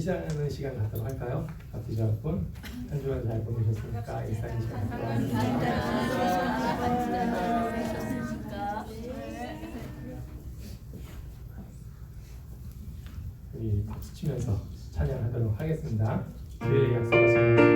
인사하는 시간 갖도록 할까요? 박지주 여러분, 한 주간 잘 보내셨습니까? 인사하는 시간 갖도록 하겠습니다. 우리 박수 치면서 찬양하도록 하겠습니다. 주의 약속하신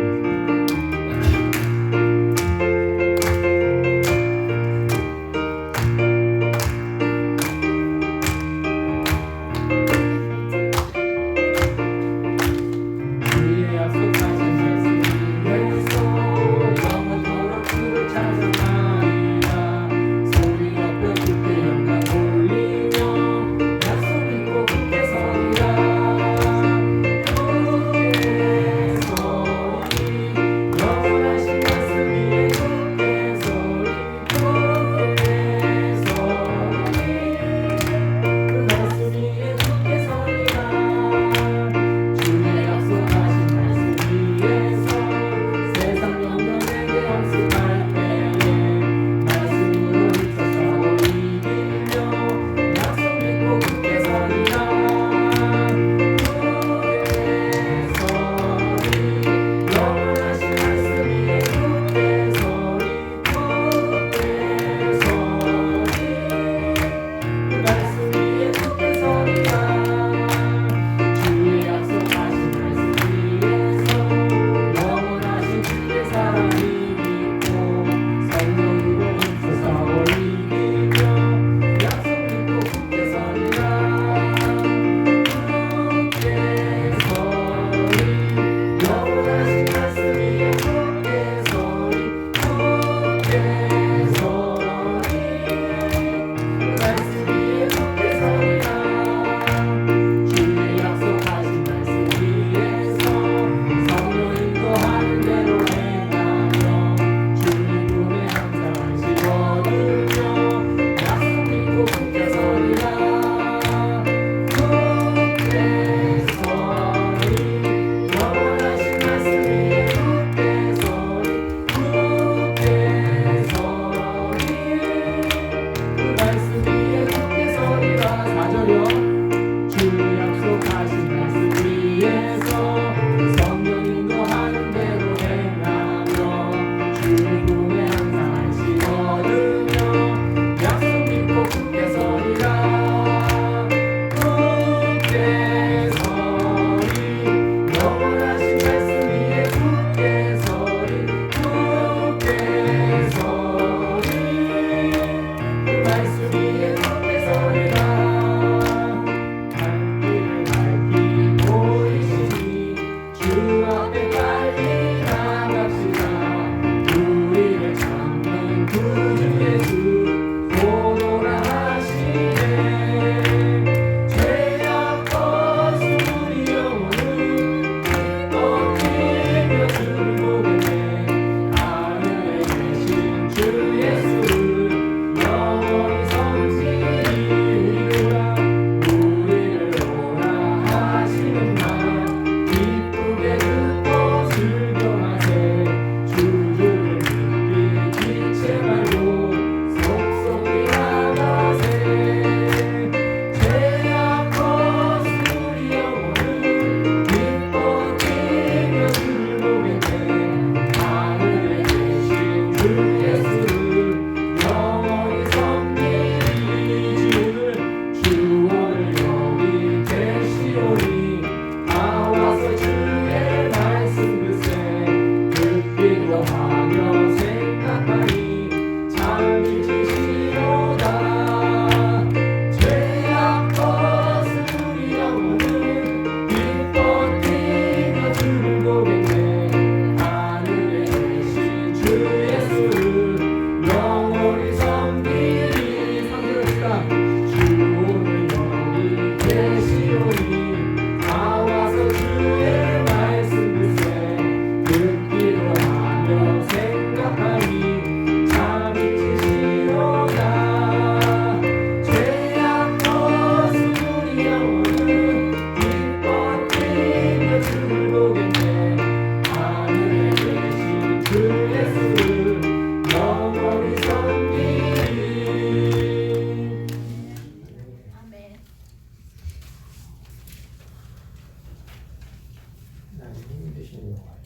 건지시는 여호와여.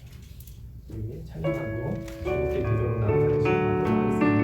우리 찬양하고 함께 기도로 나아가는 시간 갖도록 하겠습니다.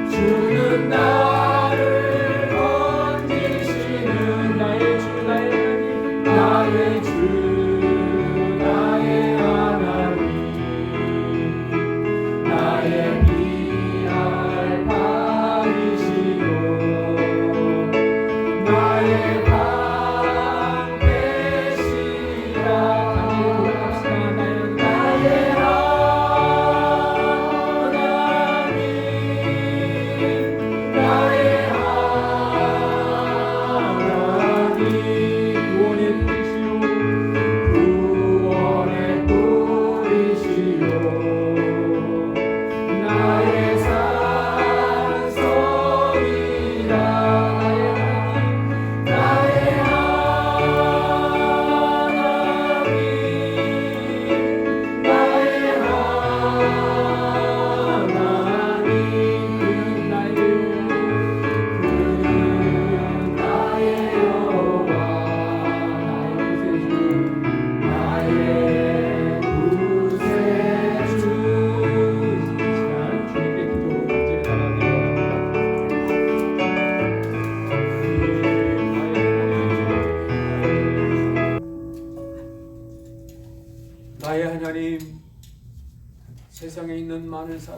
주는 나를 건지시는 나의 주 나의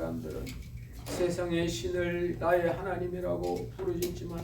사람들은 세상의 신을 나의 하나님이라고 부르짖지만,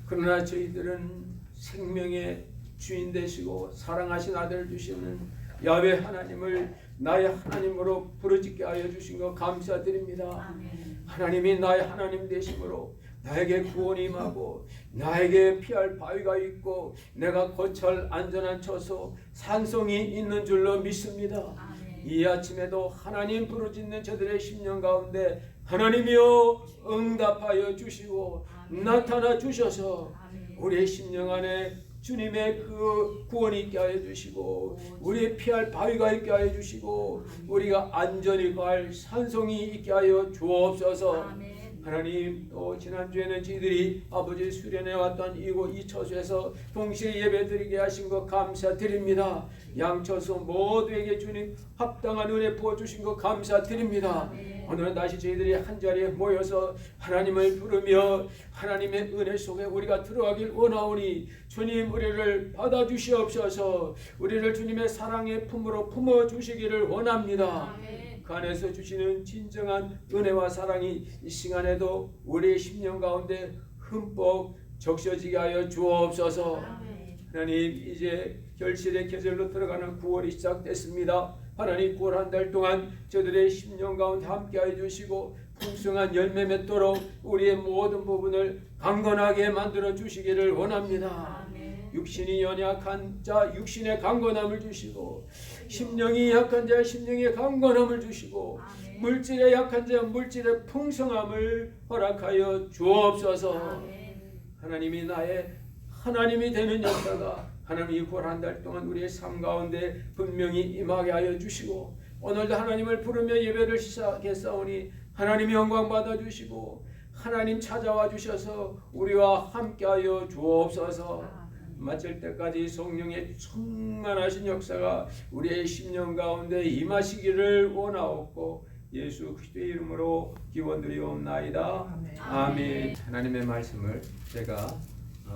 그러나 저희들은 생명의 주인 되시고 사랑하신 아들 주시는 야훼 하나님을 나의 하나님으로 부르짖게 하여 주신 것 감사드립니다. 아멘. 하나님이 나의 하나님 되심으로 나에게 구원이 임하고 나에게 피할 바위가 있고 내가 거철 안전한 처소 산성이 있는 줄로 믿습니다. 아멘. 이 아침에도 하나님 부르짖는 저들의 심령 가운데 하나님이여 응답하여 주시고 아멘. 나타나 주셔서 아멘. 우리의 심령 안에 주님의 그 구원이 있게 하여 주시고 우리의 피할 바위가 있게 하여 주시고 우리가 안전히 갈 산성이 있게 하여 주옵소서. 아멘. 하나님, 또 지난주에는 저희들이 아버지 수련회 왔던 이곳 이 처소에서 동시에 예배드리게 하신 것 감사드립니다. 양처소 모두에게 주님 합당한 은혜 부어주신 것 감사드립니다. 오늘은 다시 저희들이 한자리에 모여서 하나님을 부르며 하나님의 은혜 속에 우리가 들어가길 원하오니 주님 우리를 받아주시옵소서. 우리를 주님의 사랑의 품으로 품어주시기를 원합니다. 아멘. 그 안에서 주시는 진정한 은혜와 사랑이 이 시간에도 우리의 심령 가운데 흠뻑 적셔지게 하여 주옵소서. 아멘. 하나님, 이제 결실의 계절로 들어가는 9월이 시작됐습니다. 하나님, 9월 한 달 동안 저들의 심령 가운데 함께하여 주시고 풍성한 열매 맺도록 우리의 모든 부분을 강건하게 만들어 주시기를 원합니다. 아멘. 육신이 연약한 자 육신의 강건함을 주시고 심령이 약한 자 심령의 강건함을 주시고 아멘. 물질에 약한 자 물질의 풍성함을 허락하여 주옵소서. 아멘. 하나님이 나의 하나님이 되는 역사가 하나님이 9월 한 달 동안 우리의 삶 가운데 분명히 임하게 하여 주시고 오늘도 하나님을 부르며 예배를 시작했사오니 하나님이 영광 받아주시고 하나님 찾아와 주셔서 우리와 함께하여 주옵소서. 마칠 때까지 성령의 충만하신 역사가 우리의 심령 가운데 임하시기를 원하옵고 예수 그리스도의 이름으로 기원드리옵나이다. 아멘. 아멘. 하나님의 말씀을 제가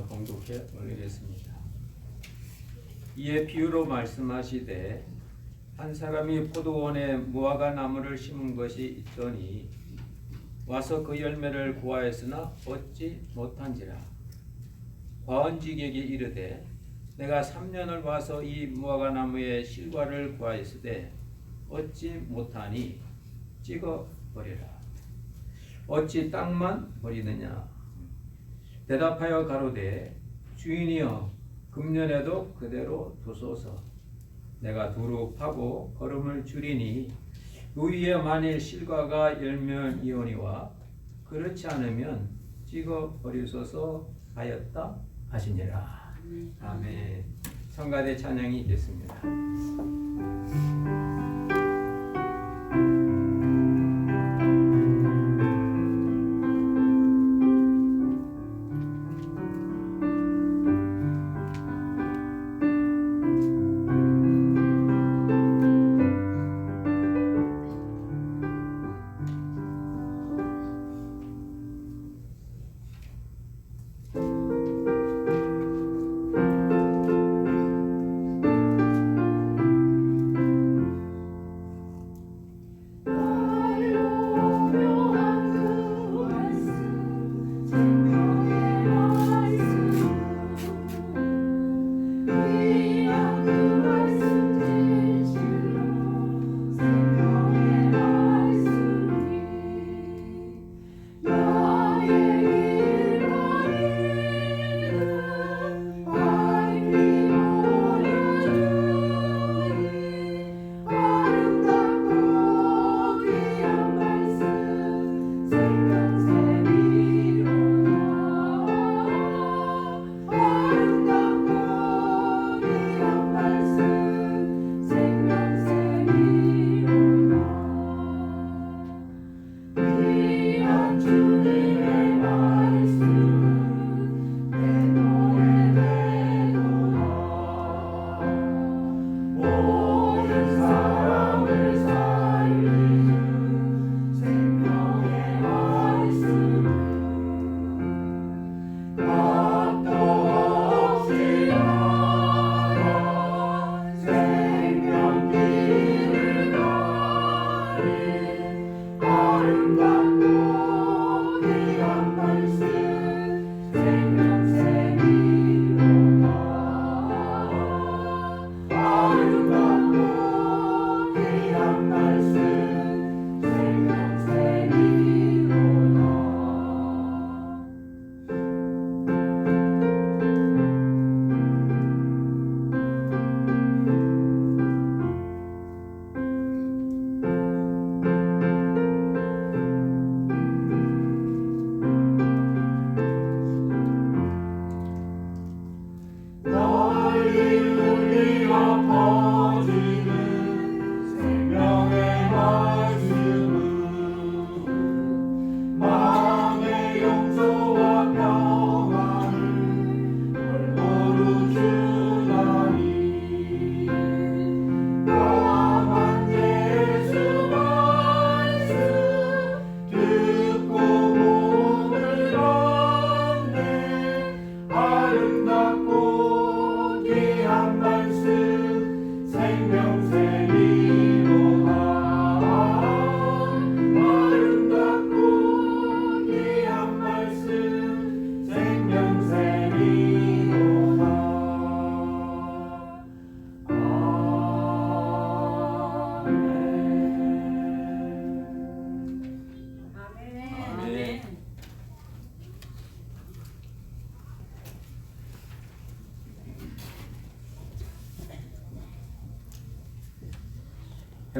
봉독해 올리겠습니다. 이에 비유로 말씀하시되 한 사람이 포도원에 무화과 나무를 심은 것이 있더니 와서 그 열매를 구하였으나 얻지 못한지라. 과언직에게 이르되 내가 3년을 와서 이 무화과 나무의 실과를 구하였으되 얻지 못하니 찍어 버리라. 어찌 땅만 버리느냐. 대답하여 가로되 주인이여 금년에도 그대로 두소서. 내가 두루 파고 거름을 줄이니 그 위에 만일 실과가 열면이오니와 그렇지 않으면 찍어 버리소서 하였다 하시니라. 아멘. 성가대 찬양이 있겠습니다.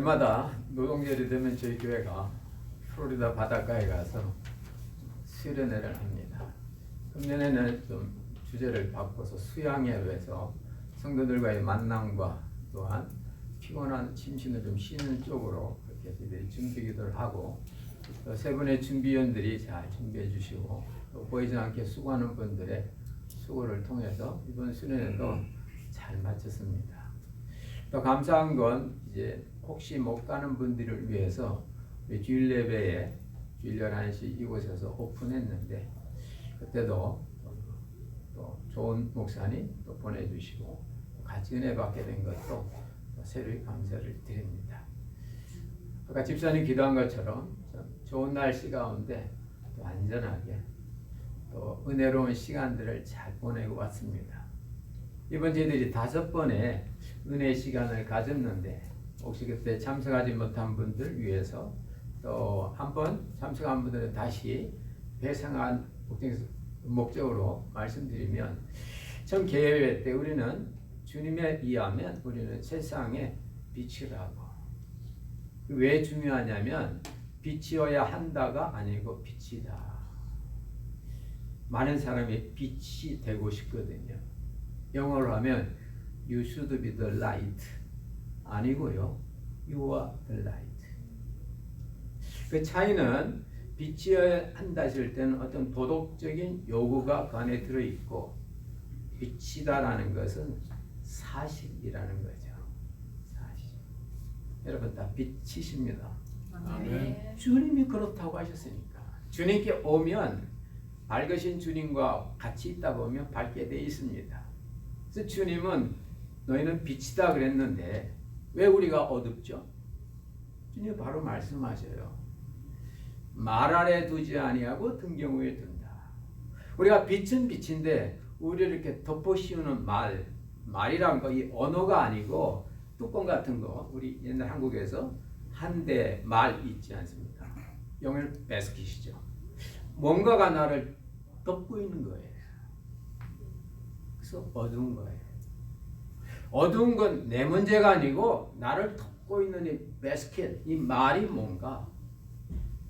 해마다 노동절이 되면 저희 교회가 플로리다 바닷가에 가서 수련회를 합니다. 금년에는 좀 주제를 바꿔서 수양회로해서 성도들과의 만남과 또한 피곤한 심신을 좀 쉬는 쪽으로 그렇게 저희들이 준비기도를 하고 또 세 분의 준비위원들이 잘 준비해 주시고 또 보이지 않게 수고하는 분들의 수고를 통해서 이번 수련회도 잘 마쳤습니다. 또 감사한 건 이제 혹시 못 가는 분들을 위해서 주일 예배에 주일 11시 이곳에서 오픈했는데 그때도 또 좋은 목사님 또 보내주시고 같이 은혜 받게 된 것도 새로이 감사를 드립니다. 아까 집사님 기도한 것처럼 좋은 날씨 가운데 또 안전하게 또 은혜로운 시간들을 잘 보내고 왔습니다. 이번 저희들이 5번의 은혜 시간을 가졌는데 혹시 그때 참석하지 못한 분들 위해서 또 한 번 참석한 분들은 다시 배상한 목적으로 말씀드리면 전 개회회 때 우리는 주님에 의하면 우리는 세상의 빛이라고. 왜 중요하냐면 빛이어야 한다가 아니고 빛이다. 많은 사람이 빛이 되고 싶거든요. 영어로 하면 You should be the light 아니고요. You are the light. 그 차이는 빛이어야 한다 하실 때는 어떤 도덕적인 요구가 그 안에 들어있고 빛이다라는 것은 사실이라는 거죠. 사실. 여러분 다 빛이십니다. 아멘. 주님이 그렇다고 하셨으니까. 주님께 오면 밝으신 주님과 같이 있다 보면 밝게 돼 있습니다. 그래서 주님은 너희는 빛이다 그랬는데 왜 우리가 어둡죠? 주님이 바로 말씀하셔요. 말 아래 두지 아니하고 등경 위에 둔다. 우리가 빛은 빛인데 우리를 이렇게 덮어 씌우는 말이란 거, 이 언어가 아니고 뚜껑 같은 거, 우리 옛날 한국에서 한 대 말 있지 않습니까? 영어로 베스킷이죠. 뭔가가 나를 덮고 있는 거예요. 그래서 어두운 거예요. 어두운 건 내 문제가 아니고 나를 덮고 있는 이 베스킷, 이 말이 뭔가.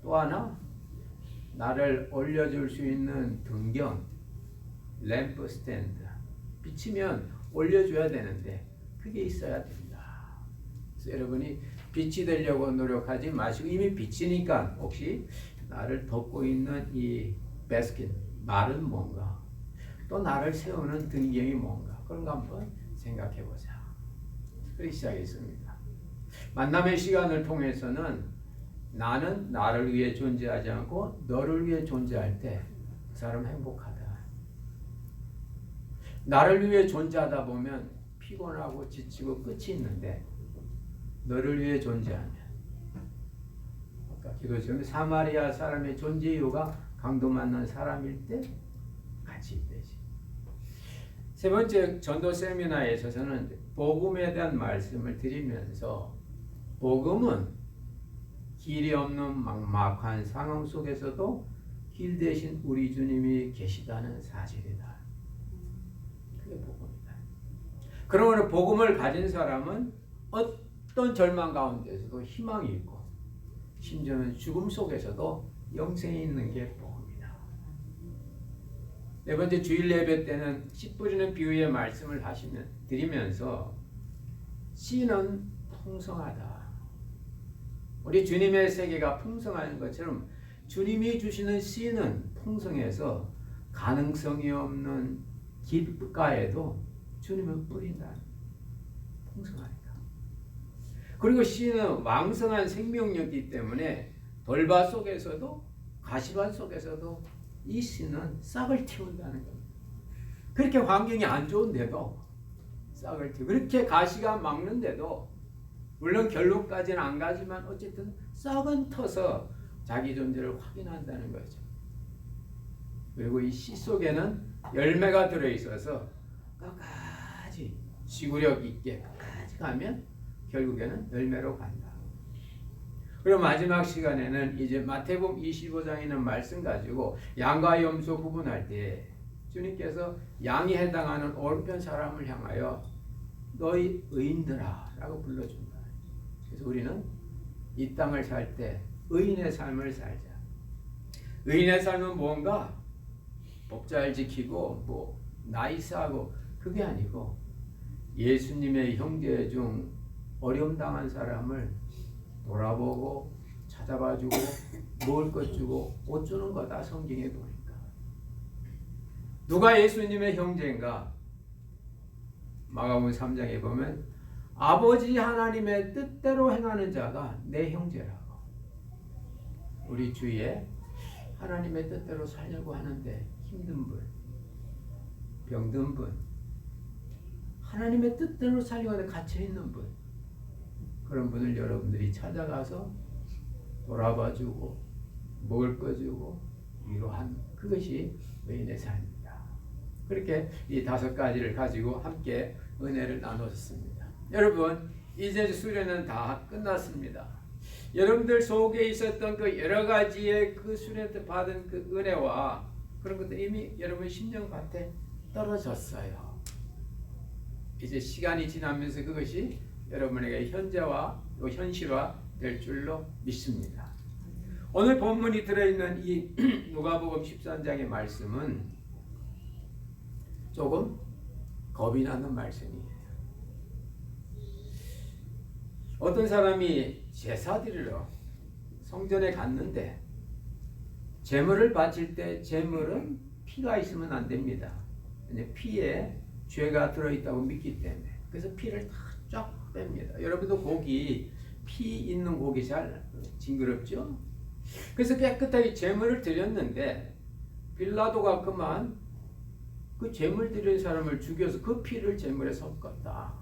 또 하나 나를 올려줄 수 있는 등경, 램프 스탠드. 비치면 올려줘야 되는데 그게 있어야 된다. 그래서 여러분이 빛이 되려고 노력하지 마시고 이미 빛이니까 혹시 나를 덮고 있는 이 베스킷, 말은 뭔가, 또 나를 세우는 등경이 뭔가, 그런 거 한번 생각해 보자. 그렇게 시작했습니다. 만남의 시간을 통해서는 나는 나를 위해 존재하지 않고 너를 위해 존재할 때 그 사람 행복하다. 나를 위해 존재하다 보면 피곤하고 지치고 끝이 있는데 너를 위해 존재하면 아까 기도 중에 사마리아 사람의 존재 이유가 강도 만난 사람일 때 같이 있듯이. 세 번째 전도 세미나에 있어서는 복음에 대한 말씀을 드리면서 복음은 길이 없는 막막한 상황 속에서도 길 대신 우리 주님이 계시다는 사실이다. 그게 복음이다. 그러므로 복음을 가진 사람은 어떤 절망 가운데서도 희망이 있고 심지어는 죽음 속에서도 영생이 있는 게 복음이다. 네 번째 주일 예배 때는 씨 뿌리는 비유의 말씀을 드리면서 씨는 풍성하다. 우리 주님의 세계가 풍성한 것처럼 주님이 주시는 씨는 풍성해서 가능성이 없는 길가에도 주님은 뿌린다. 풍성하니까. 그리고 씨는 왕성한 생명력이기 때문에 돌밭 속에서도 가시밭 속에서도 이 씨는 싹을 틔운다는 겁니다. 그렇게 환경이 안 좋은데도 싹을 틔우고 그렇게 가시가 막는데도 물론 결론까지는 안 가지만 어쨌든 싹은 터서 자기 존재를 확인한다는 거죠. 그리고 이 씨 속에는 열매가 들어있어서 끝까지 지구력 있게 끝까지 가면 결국에는 열매로 간다. 그리고 마지막 시간에는 이제 마태복음 25장에 있는 말씀 가지고 양과 염소 구분할 때 주님께서 양이 해당하는 오른편 사람을 향하여 너희 의인들아 라고 불러준다. 그래서 우리는 이 땅을 살 때 의인의 삶을 살자. 의인의 삶은 뭔가 법 잘 지키고 뭐 나이스하고 그게 아니고 예수님의 형제 중 어려움 당한 사람을 돌아보고 찾아봐주고 먹을 것 주고 옷 주는 거다. 성경에 보니까 누가 예수님의 형제인가? 마가복음 3장에 보면 아버지 하나님의 뜻대로 행하는 자가 내 형제라고. 우리 주위에 하나님의 뜻대로 살려고 하는데 힘든 분, 병든 분, 하나님의 뜻대로 살려고 하는데 갇혀있는 분, 그런 분을 여러분들이 찾아가서 돌아봐주고 먹을 거 주고 위로하는 그것이 의인의 삶입니다. 그렇게 이 5가지를 가지고 함께 은혜를 나눴습니다. 여러분, 이제 수련은 다 끝났습니다. 여러분들 속에 있었던 그 여러 가지의 그 수련 때 받은 그 은혜와 그런 것들 이미 여러분 심령밭에 떨어졌어요. 이제 시간이 지나면서 그것이 여러분에게 현재와 현실화 될 줄로 믿습니다. 오늘 본문이 들어있는 이 누가복음 13장의 말씀은 조금 겁이 나는 말씀이에요. 어떤 사람이 제사 드리러 성전에 갔는데 제물을 바칠 때 제물은 피가 있으면 안 됩니다. 피에 죄가 들어있다고 믿기 때문에 그래서 피를 다 쫙 뺍니다. 여러분도 고기 피 있는 고기 잘 징그럽죠? 그래서 깨끗하게 제물을 드렸는데 빌라도가 그만 그 제물 드린 사람을 죽여서 그 피를 제물에 섞었다.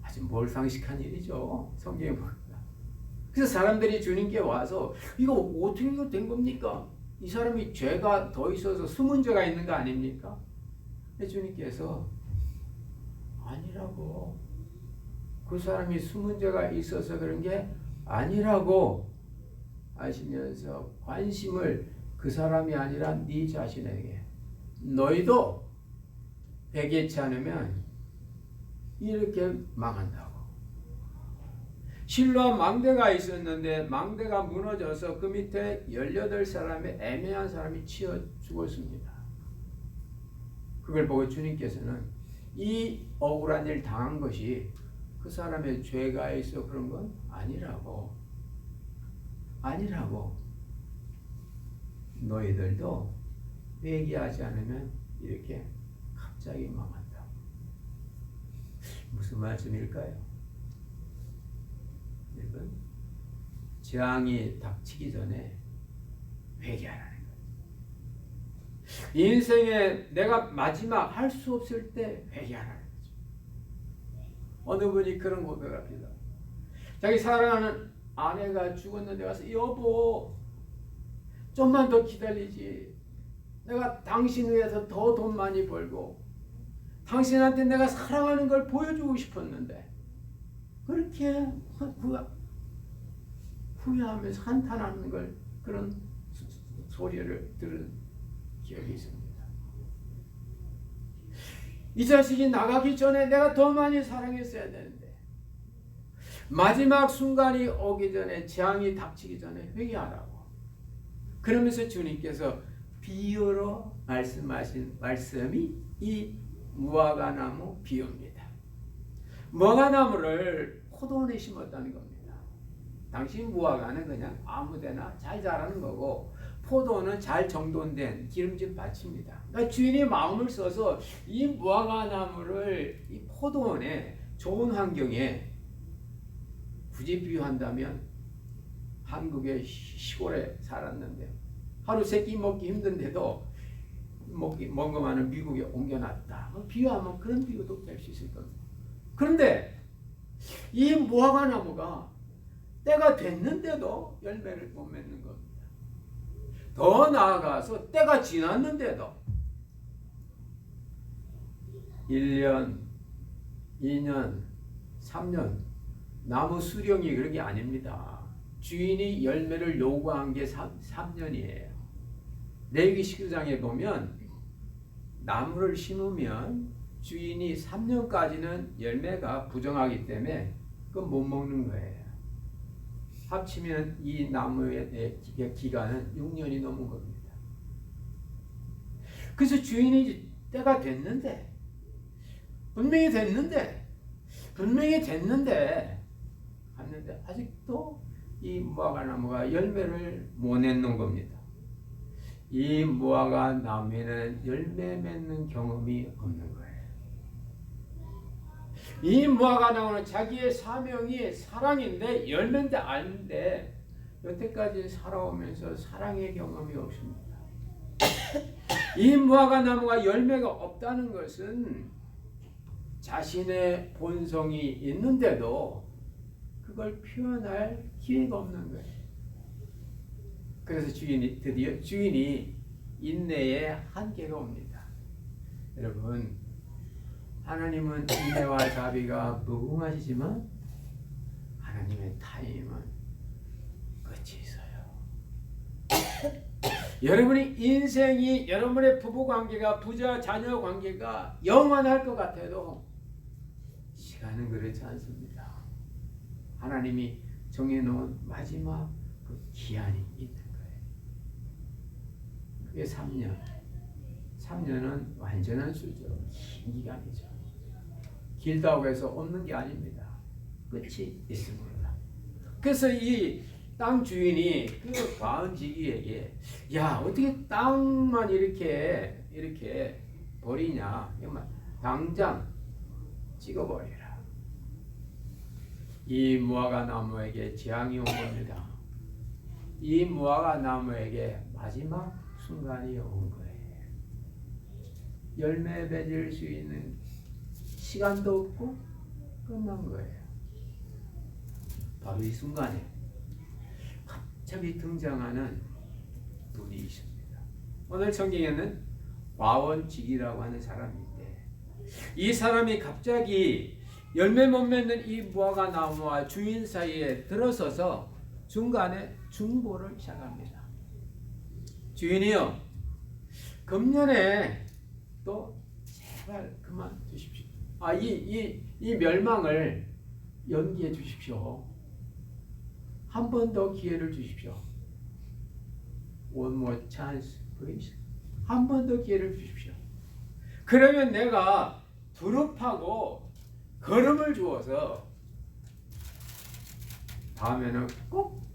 아주 몰상식한 일이죠. 성경에 보니까. 그래서 사람들이 주님께 와서 이거 어떻게 된 겁니까? 이 사람이 죄가 더 있어서 숨은 죄가 있는 거 아닙니까? 주님께서 아니라고. 그 사람이 숨은 죄가 있어서 그런 게 아니라고 하시면서 관심을 그 사람이 아니라 네 자신에게 너희도 회개치 않으면 이렇게 망한다고. 실로암 망대가 있었는데 망대가 무너져서 그 밑에 18사람의 애매한 사람이 치여 죽었습니다. 그걸 보고 주님께서는 이 억울한 일 당한 것이 그 사람의 죄가 있어 그런 건 아니라고. 너희들도 회개하지 않으면 이렇게 갑자기 망한다. 무슨 말씀일까요? 여러분, 재앙이 닥치기 전에 회개하라는 거예요. 인생에 내가 마지막 할 수 없을 때 회개하라는 거죠. 어느 분이 그런 고백을 합니다. 자기 사랑하는 아내가 죽었는데 가서 여보 좀만 더 기다리지. 내가 당신 위해서 더 돈 많이 벌고 당신한테 내가 사랑하는 걸 보여주고 싶었는데 그렇게 후회하면서 한탄하는 걸 그런 소리를 들은 기억이 있습니다. 이 자식이 나가기 전에 내가 더 많이 사랑했어야 되는데 마지막 순간이 오기 전에 재앙이 닥치기 전에 회개하라고. 그러면서 주님께서 비유로 말씀하신 말씀이 이 무화과나무 비유입니다. 무화과나무를 포도원에 심었다는 겁니다. 당시 무화과는 그냥 아무데나 잘 자라는 거고 포도는 잘 정돈된 기름진 밭입니다. 그러니까 주인이 마음을 써서 이 무화과나무를 이 포도원에 좋은 환경에 굳이 비유한다면 한국의 시골에 살았는데 하루 세끼 먹기 힘든데도 먹은 거만은 미국에 옮겨놨다. 비유하면 그런 비유도 될 수 있을 겁니다. 그런데 이 무화과나무가 때가 됐는데도 열매를 못 맺는 겁니다. 더 나아가서 때가 지났는데도 1년, 2년, 3년 나무 수령이 그런 게 아닙니다. 주인이 열매를 요구한 게 3년이에요. 레위기 19장에 보면 나무를 심으면 주인이 3년까지는 열매가 부정하기 때문에 그건 못 먹는 거예요. 합치면 이 나무의 기간은 6년이 넘은 겁니다. 그래서 주인이 때가 됐는데 분명히 됐는데 갔는데 아직도 이 무화과 나무가 열매를 못 맺는 겁니다. 이 무화과 나무에는 열매 맺는 경험이 없는 거예요. 이 무화과 나무는 자기의 사명이 사랑인데 열매인데 아닌데 여태까지 살아오면서 사랑의 경험이 없습니다. 이 무화과 나무가 열매가 없다는 것은 자신의 본성이 있는데도 그걸 표현할 기회가 없는 거예요. 그래서 드디어 주인이 인내의 한계가 옵니다. 여러분, 하나님은 인내와 자비가 무궁하시지만 하나님의 타임은 끝이 있어요. 여러분의 인생이, 여러분의 부부 관계가, 부자 자녀 관계가 영원할 것 같아도 시간은 그렇지 않습니다. 하나님이 정해놓은 마지막 그 기한이 있는 거예요. 그게 3년. 3년은 완전한 수죠. 긴 기간이죠. 길다고 해서 없는 게 아닙니다. 끝이 있습니다. 그래서 이 땅 주인이 그 과은지기에게 야, 어떻게 땅만 이렇게 버리냐? 당장 찍어버리라. 이 무화과 나무에게 재앙이 온 겁니다. 이 무화과 나무에게 마지막 순간이 온 거예요. 열매 맺을 수 있는 시간도 없고 끝난 거예요. 바로 이 순간에 갑자기 등장하는 분이 있습니다. 오늘 성경에는 과원직이라고 하는 사람인데 이 사람이 갑자기 열매 못 맺는 이 무화과 나무와 주인 사이에 들어서서 중간에 중보를 시작합니다. 주인이요, 금년에 또 제발 그만 두십시오. 이 멸망을 연기해 주십시오. 한 번 더 기회를 주십시오. One more chance, please. 한 번 더 기회를 주십시오. 그러면 내가 두릅하고 거름을 주어서 다음에는 꼭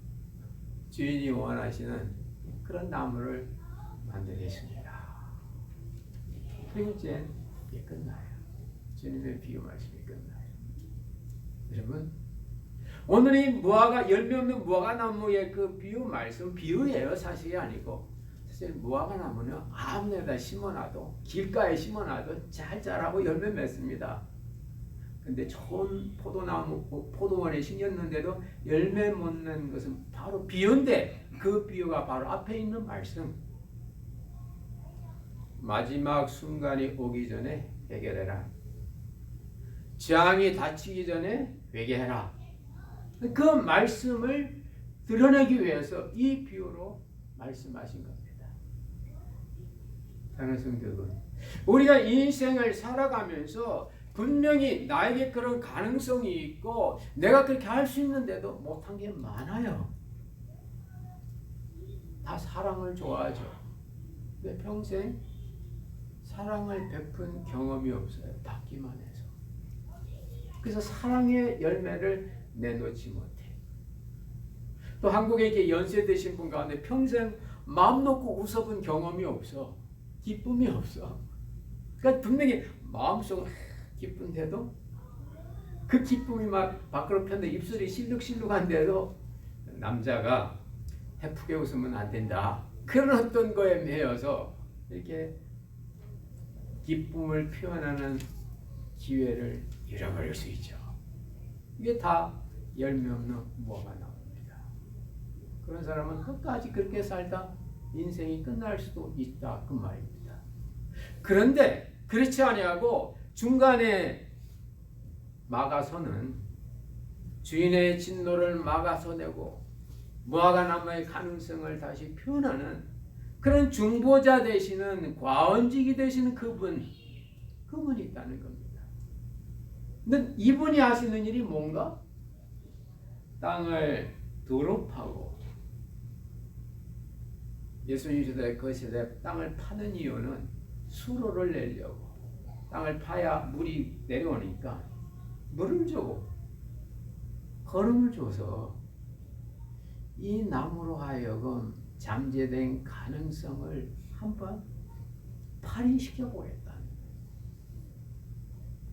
주인이 원하시는 그런 나무를 만들겠습니다. 그리고 이제 이게 끝나요. 주님의 비유 말씀이 끝나요. 여러분, 오늘 이 무화과, 열매 없는 무화과 나무의 그 비유 말씀, 비유예요. 사실이 아니고. 사실 무화과 나무는 아무 데다 심어놔도, 길가에 심어놔도 잘 자라고 열매 맺습니다. 근데 좋은 포도나무, 포도원에 심겼는데도 열매 못 낸 것은 바로 비유인데, 그 비유가 바로 앞에 있는 말씀. 마지막 순간이 오기 전에 해결해라. 재앙이 닥치기 전에 회개해라. 그 말씀을 드러내기 위해서 이 비유로 말씀하신 겁니다. 사랑하는 성도 여러분, 우리가 인생을 살아가면서 분명히 나에게 그런 가능성이 있고 내가 그렇게 할 수 있는데도 못한 게 많아요. 다 사랑을 좋아하죠. 근데 평생 사랑을 베푼 경험이 없어요. 받기만 해서. 그래서 사랑의 열매를 내놓지 못해. 또 한국에 이렇게 연세 드신 분 가운데 평생 마음 놓고 웃어본 경험이 없어. 기쁨이 없어. 그러니까 분명히 마음속은 기쁜데도 그 기쁨이 막 밖으로 폈는데 입술이 실룩실룩한데도 남자가 해프게 웃으면 안 된다. 그런 어떤 거에 매여서 이렇게 기쁨을 표현하는 기회를 잃어버릴 수 있죠. 이게 다 열매 없는 무화과 나무입니다. 그런 사람은 끝까지 그렇게 살다 인생이 끝날 수도 있다, 그 말입니다. 그런데 그렇지 아니하고 중간에 막아서는 주인의 진노를 막아서내고 무화과 나무의 가능성을 다시 표현하는 그런 중보자 되시는, 과언직이 되시는 그분이 있다는 겁니다. 근데 이분이 하시는 일이 뭔가? 땅을 도로 파고 예수님 시대 그 시대 땅을 파는 이유는 수로를 내려고 땅을 파야 물이 내려오니까 물을 주고 걸음을 줘서 이 나무로 하여금 잠재된 가능성을 한번 발휘시켜 보겠다는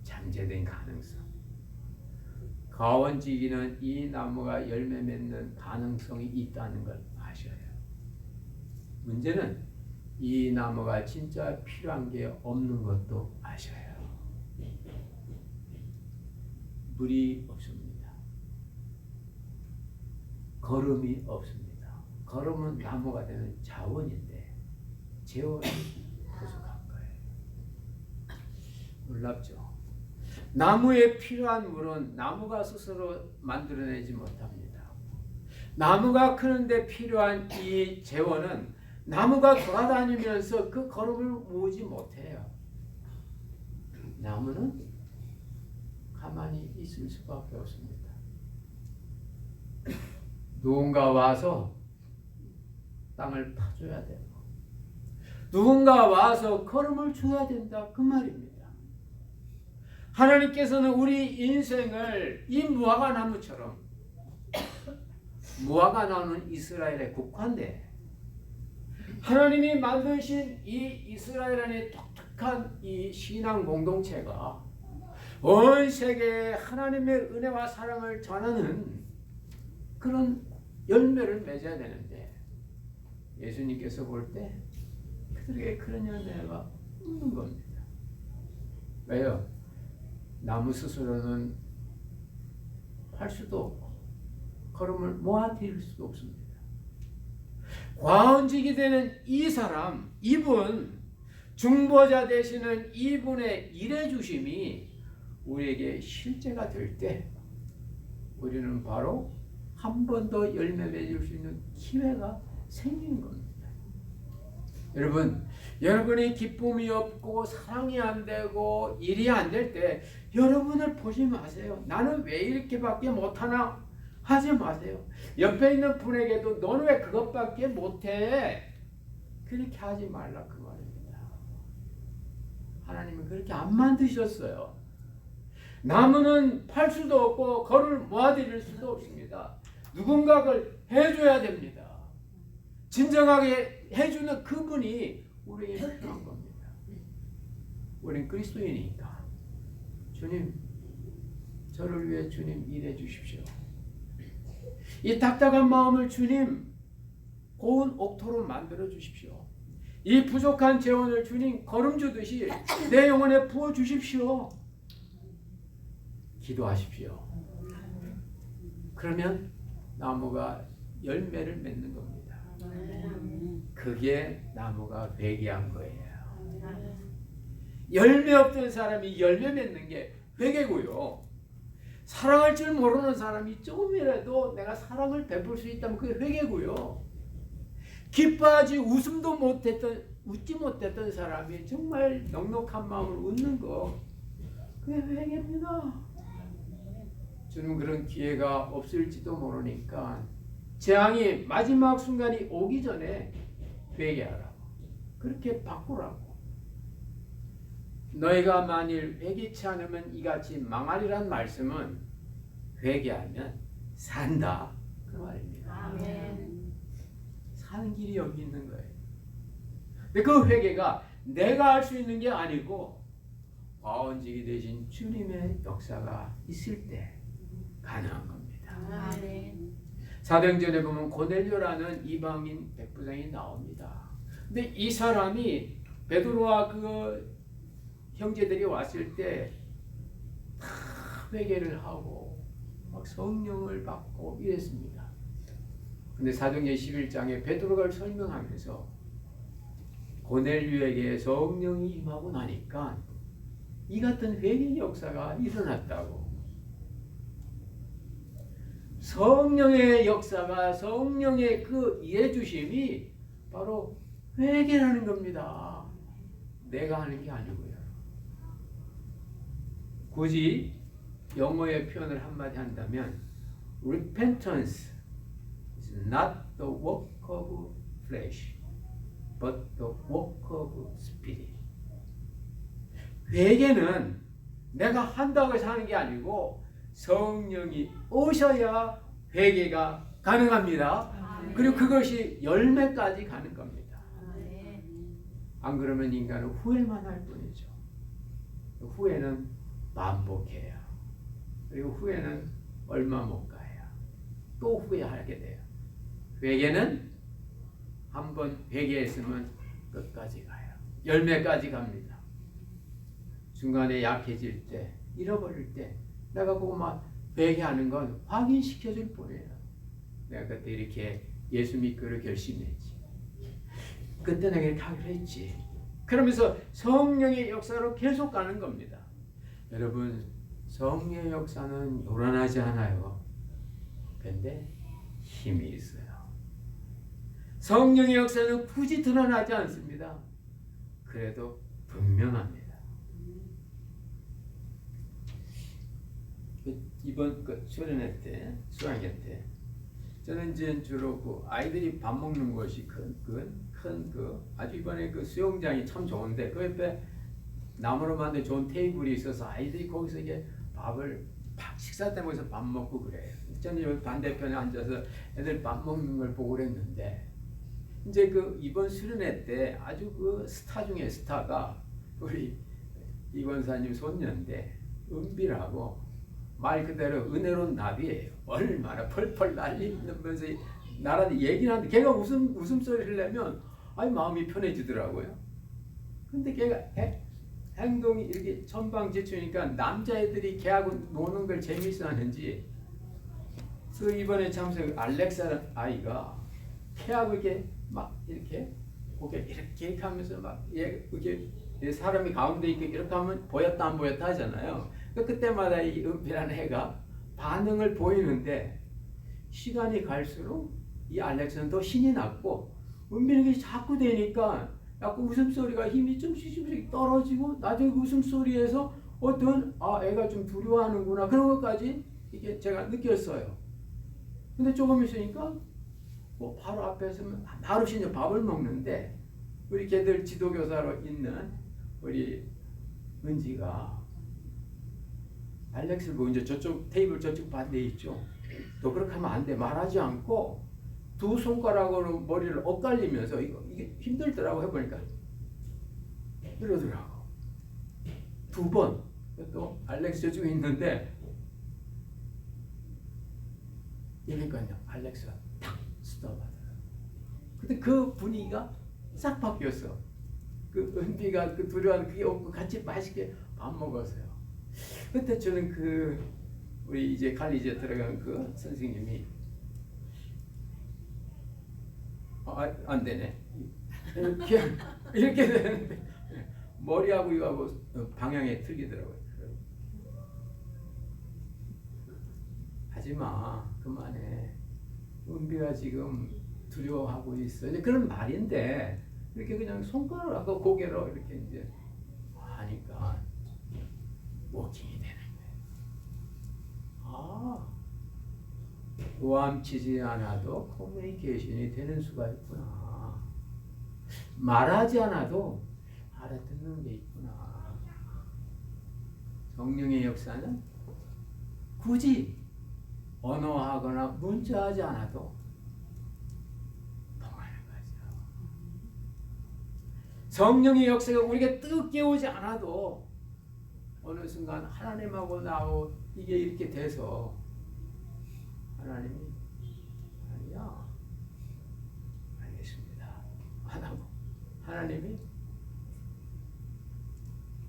잠재된 가능성. 가원지기는 이 나무가 열매 맺는 가능성이 있다는 걸 아셔야 해요. 문제는 이 나무가 진짜 필요한 게 없는 것도 아셔야 해요. 물이 없습니다. 걸음이 없습니다. 걸음은 나무가 되는 자원인데 재원이 부족한 거예요. 놀랍죠? 나무에 필요한 물은 나무가 스스로 만들어내지 못합니다. 나무가 크는데 필요한 이 재원은 나무가 돌아다니면서 그 걸음을 모으지 못해요. 나무는 가만히 있을 수밖에 없습니다. 누군가 와서 땅을 파줘야 되고 누군가 와서 걸음을 줘야 된다 그 말입니다. 하나님께서는 우리 인생을 이 무화과 나무처럼 무화과 나무는 이스라엘의 국화인데 하나님이 만드신 이 이스라엘의 독특한 이 신앙 공동체가 온 세계에 하나님의 은혜와 사랑을 전하는 그런 열매를 맺어야 되는데 예수님께서 볼 때 그들에게 그런 열매가 없는 겁니다. 왜요? 나무 스스로는 팔 수도 없고 걸음을 모아드릴 수도 없습니다. 과언직이 되는 이 사람, 이분, 중보자 되시는 이분의 일해 주심이 우리에게 실제가 될 때 우리는 바로 한 번 더 열매 맺을 수 있는 기회가 생기는 겁니다. 여러분, 여러분이 기쁨이 없고 사랑이 안 되고 일이 안 될 때 여러분을 보지 마세요. 나는 왜 이렇게밖에 못하나 하지 마세요. 옆에 있는 분에게도 너는 왜 그것밖에 못해? 그렇게 하지 말라 그 말입니다. 하나님은 그렇게 안 만드셨어요. 나무는 팔 수도 없고 걸을 모아드릴 수도 없습니다. 누군가 그걸 해줘야 됩니다. 진정하게 해주는 그분이 우리에게 필요한 겁니다. 우리는 그리스도인이니까 주님 저를 위해 주님 일해 주십시오. 이 딱딱한 마음을 주님 고운 옥토로 만들어 주십시오. 이 부족한 재원을 주님 걸음 주듯이 내 영혼에 부어 주십시오. 기도하십시오. 그러면 나무가 열매를 맺는 겁니다. 그게 나무가 회개한 거예요. 열매 없던 사람이 열매 맺는 게 회개고요. 사랑할 줄 모르는 사람이 조금이라도 내가 사랑을 베풀 수 있다면 그게 회개고요. 기뻐하지 웃지 못했던 사람이 정말 넉넉한 마음으로 웃는 거 그게 회개입니다. 주는 그런 기회가 없을지도 모르니까 재앙이 마지막 순간이 오기 전에 회개하라고 그렇게 바꾸라고. 너희가 만일 회개치 않으면 이같이 망하리란 말씀은 회개하면 산다 그 말입니다. 아멘. 사는 길이 여기 있는 거예요. 근데 그 회개가 내가 할 수 있는 게 아니고 과언직이 되신 주님의 역사가 있을 때 가능한 겁니다. 아멘. 사도행전에 보면 고넬료라는 이방인 백부장이 나옵니다. 근데 이 사람이 베드로와 그 형제들이 왔을 때 다 회개를 하고 막 성령을 받고 이랬습니다. 근데 사도행전 11장에 베드로가 설명하면서 고넬료에게 성령이 임하고 나니까 이 같은 회개 역사가 일어났다고. 성령의 역사가 성령의 그 일해 주심이 바로 회개라는 겁니다. 내가 하는 게 아니고요. 굳이 영어의 표현을 한마디 한다면 repentance is not the work of flesh, but the work of spirit. 회개는 내가 한다고 해서 하는 게 아니고 성령이 오셔야 회개가 가능합니다. 그리고 그것이 열매까지 가는 겁니다. 안 그러면 인간은 후회만 할 뿐이죠. 후회는 반복해요. 그리고 후회는 얼마 못 가요. 또 후회하게 돼요. 회개는 한번 회개했으면 끝까지 가요. 열매까지 갑니다. 중간에 약해질 때, 잃어버릴 때 내가 그거 막 회개하는 건 확인시켜 줄 뿐이에요. 내가 그때 이렇게 예수 믿기로 결심했지. 그때 내가 이렇게 하기로 했지. 그러면서 성령의 역사로 계속 가는 겁니다. 여러분, 성령의 역사는 요란하지 않아요. 근데 힘이 있어요. 성령의 역사는 굳이 드러나지 않습니다. 그래도 분명합니다. 이번 수련회 때, 수학회 때, 저는 이제 주로 그 아이들이 밥 먹는 곳이 아주 이번에 그 수영장이 참 좋은데 그 옆에 나무로 만든 좋은 테이블이 있어서 아이들이 거기서 이게 밥을 식사 때 거기서 밥 먹고 그래요. 저는 여기 반대편에 앉아서 애들 밥 먹는 걸 보고 그랬는데 이제 그 이번 수련회 때 아주 그 스타 중에 스타가 우리 이 권사님 손녀인데 은비라고 말 그대로 은혜로운 나비예요. 얼마나 펄펄 날리면서 나란히 얘기를 하는데 걔가 웃음소리를 내면 아니 마음이 편해지더라고요. 근데 걔가 행동이 이렇게 천방지축이니까 남자애들이 걔하고 노는 걸 재밌어 하는지 그 이번에 참석 알렉사라는 아이가 걔하고 이렇게 막 이렇게 고개 이렇게 하면서 막 이렇게 사람이 가운데 있게 이렇게 하면 보였다 안 보였다 하잖아요. 그때마다 이 은비라는 애가 반응을 보이는데 시간이 갈수록 이 알렉스는 더 신이 났고 은비는 자꾸 되니까 약간 웃음소리가 힘이 좀씩 떨어지고 나중에 그 웃음소리에서 어떤 애가 좀 두려워하는구나 그런 것까지 이게 제가 느꼈어요. 근데 조금 있으니까 뭐 바로 앞에서 바로 신이 밥을 먹는데 우리 걔들 지도교사로 있는 우리 은지가 알렉스를 보고 이제 저쪽 테이블 저쪽 반대에 있죠. 또 그렇게 하면 안 돼. 말하지 않고 두 손가락으로 머리를 엇갈리면서 이게 힘들더라고 해보니까 이러더라고. 두 번. 또 알렉스 저쪽에 있는데 이러니까요. 알렉스가 탁 스톱하더라고. 근데 그 분위기가 싹 바뀌었어. 그 은비가 그 두려워하는 그게 없고 같이 맛있게 밥 먹었어요. 그때 저는 그 우리 이제 갈리지에 들어간 그 선생님이 안 되네. 이렇게 되는데 머리하고 이거하고 방향이 틀리더라고요. 하지마 그만해. 은비가 지금 두려워하고 있어. 이제 그런 말인데 이렇게 그냥 손가락하고 고개로 이렇게 이제 하니까 워킹이 되는 거예요. 고함치지 않아도 커뮤니케이션이 되는 수가 있구나. 말하지 않아도 알아듣는 게 있구나. 성령의 역사는 굳이 언어하거나 문자하지 않아도 통하는 거죠. 성령의 역사가 우리가 뜨겁게 깨우지 않아도 어느 순간 하나님하고 나하고 이게 이렇게 돼서 하나님이 아니야 알겠습니다 안 하고 하나님이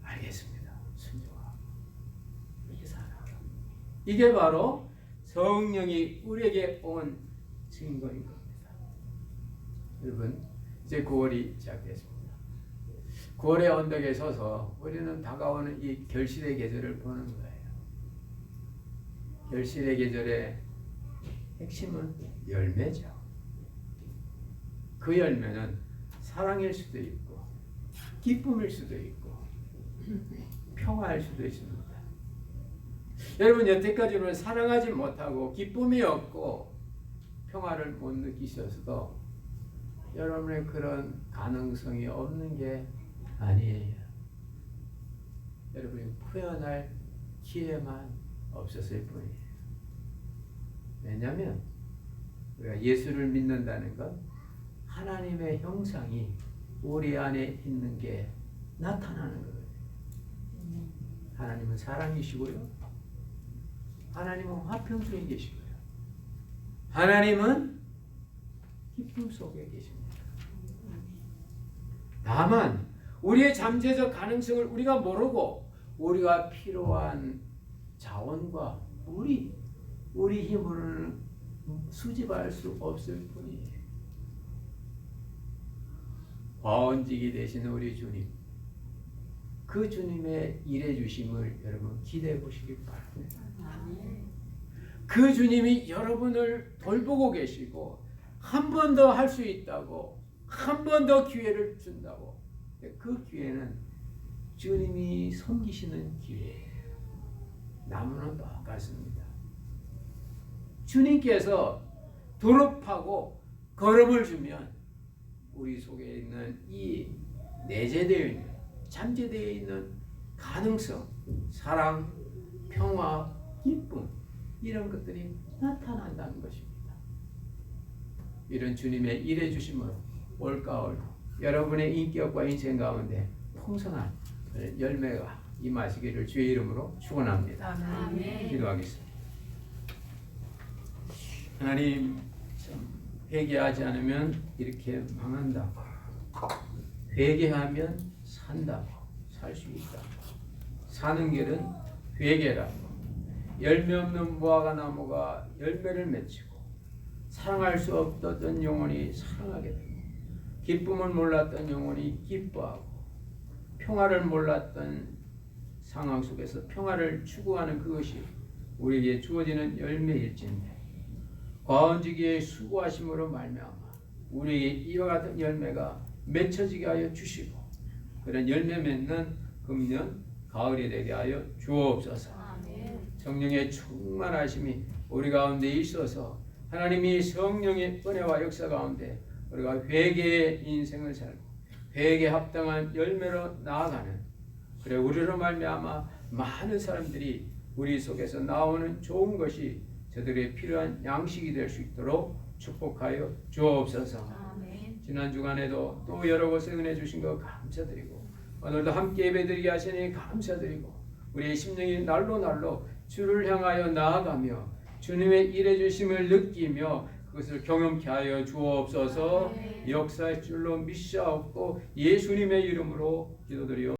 알겠습니다 순종하고 이렇게 살아가요. 이게 바로 성령이 우리에게 온 증거인 겁니다. 여러분 이제 9월이 시작됐습니다. 9월의 언덕에 서서 우리는 다가오는 이 결실의 계절을 보는 거예요. 결실의 계절의 핵심은 열매죠. 그 열매는 사랑일 수도 있고 기쁨일 수도 있고 평화일 수도 있습니다. 여러분 여태까지는 사랑하지 못하고 기쁨이 없고 평화를 못 느끼셔서도 여러분의 그런 가능성이 없는 게 아니에요. 여러분이 표현할 기회만 없었을 뿐이에요. 왜냐하면 우리가 예수를 믿는다는 건 하나님의 형상이 우리 안에 있는 게 나타나는 거예요. 하나님은 사랑이시고요. 하나님은 화평 속에 계시고요. 하나님은 기쁨 속에 계십니다. 다만 우리의 잠재적 가능성을 우리가 모르고 우리가 필요한 자원과 우리 힘으로는 수집할 수 없을 뿐이에요. 과언직이 되신 우리 주님, 그 주님의 일해 주심을 여러분 기대해 보시기 바랍니다. 그 주님이 여러분을 돌보고 계시고 한 번 더 할 수 있다고, 한 번 더 기회를 준다고. 그 기회는 주님이 섬기시는 기회예요. 나무는 똑같습니다. 주님께서 졸업하고 걸음을 주면 우리 속에 있는 이 내재되어 있는, 잠재되어 있는 가능성, 사랑, 평화, 기쁨, 이런 것들이 나타난다는 것입니다. 이런 주님의 일해 주심으로 올가을 여러분의 인격과 인생 가운데 풍성한 열매가 임하시기를 주의 이름으로 축원합니다. 아멘. 기도하겠습니다. 하나님, 참 회개하지 않으면 이렇게 망한다고, 회개하면 산다고, 살 수 있다고, 사는 길은 회개라고, 열매 없는 무화과 나무가 열매를 맺히고 사랑할 수 없던 영혼이 사랑하게 되고 기쁨을 몰랐던 영혼이 기뻐하고 평화를 몰랐던 상황 속에서 평화를 추구하는 그것이 우리에게 주어지는 열매일진데, 과언지기의 수고하심으로 말미암아 우리에게 이와 같은 열매가 맺혀지게 하여 주시고 그런 열매 맺는 금년 가을이 되게 하여 주옵소서. 성령의 충만하심이 우리 가운데 있어서 하나님이 성령의 은혜와 역사 가운데 우리가 회개의 인생을 살고 회개에 합당한 열매로 나아가는, 그래 우리로 말미암아 많은 사람들이 우리 속에서 나오는 좋은 것이 저들의 필요한 양식이 될 수 있도록 축복하여 주옵소서. 지난 주간에도 또 여러 곳에 은혜 주신 것 감사드리고 오늘도 함께 예배드리게 하시니 감사드리고 우리의 심령이 날로 주를 향하여 나아가며 주님의 일해 주심을 느끼며 그것을 경험케 하여 주옵소서. 역사의 줄로 믿사옵고 예수님의 이름으로 기도드리옵소서.